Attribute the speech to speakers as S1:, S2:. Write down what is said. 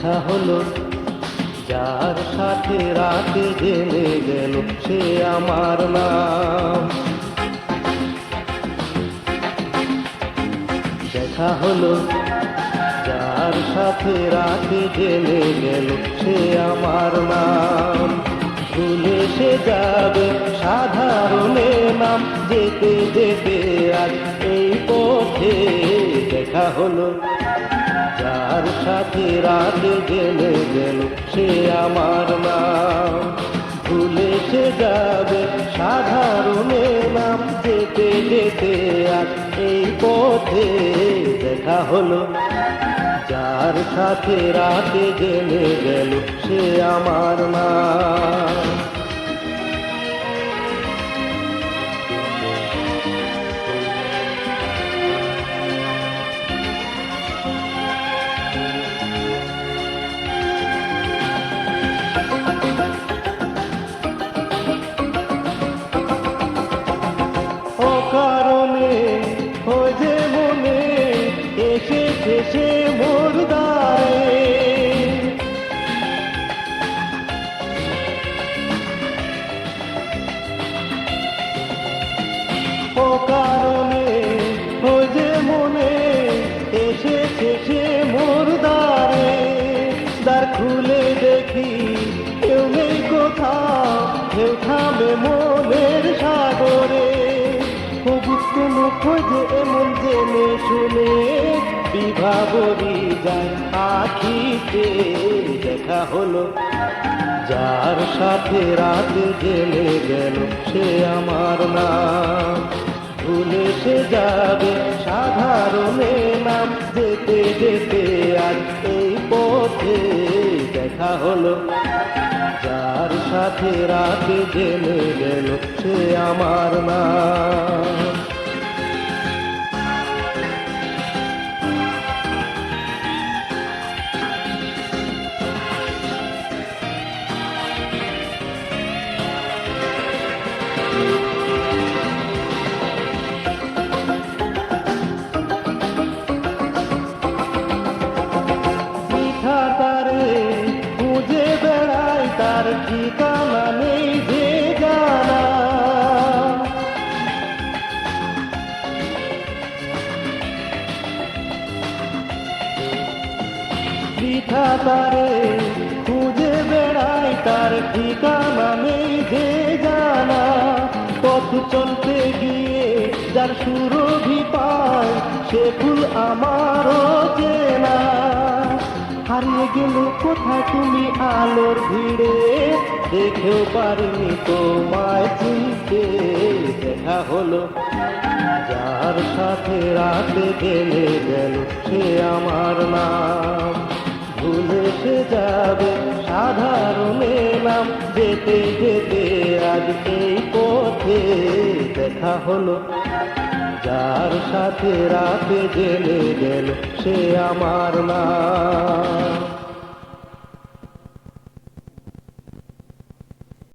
S1: দেখা হলো, যার সাথে রাতে জেনে গেল সে আমার নাম। দেখা হলো, যার সাথে রাতে জেনে গেল সে আমার নাম। ভুলে সে যাবে সাধারণে নাম, যেতে যেতে আজ এই পথে দেখা হলো, যার সাথে রাতে জেনে গেল সে আমার নাম। ভুলে সে যাবে সাধারণে নাম, যেতে যেতে আজ এই পথে দেখা হলো, যার সাথে রাতে জেনে গেল সে আমার নাম। কারণে ও যে মনে এসেছে সে মোর দ্বারে, ও কারণে ও যে মনে এসেছে সে মোর দ্বারে। দ্বার খুলে দেখি কেউ নেই কোথাও, কেউ থামে মনের সাগরে। কেন খোঁজে এমন জেনে শুনে বিভাবরী যায় আখিতে। দেখা হলো, যার সাথে রাতে জেনে গেল সে আমার নাম। ভুলে সে যাবে সাধারণে নাম, যেতে যেতে আজ এই পথে দেখা হলো, যার সাথে রাতে জেনে গেল সে আমার নাম। খুঁজে বেড়াই তার ঠিকানা নেই যে জানা, বৃথা তারে খুঁজে বেড়াই তার ঠিকানা নেই যে জানা। পথ চলতে গিয়ে যার সুরভি পায় সে ফুল আমারও চেনা। হারিয়ে গেলে কোথায় তুমি আলোর ভিড়ে, দেখেও পারিনি তোমায় চিনতে। দেখা হলো, যার সাথে রাতে জেনে গেল সে আমার নাম। ভুলে সে যাবে সাধারণে নাম, যেতে যেতে আজ এই পথে দেখা হলো, যার সাথে রাতে জেনে গেল সে আমার নাম।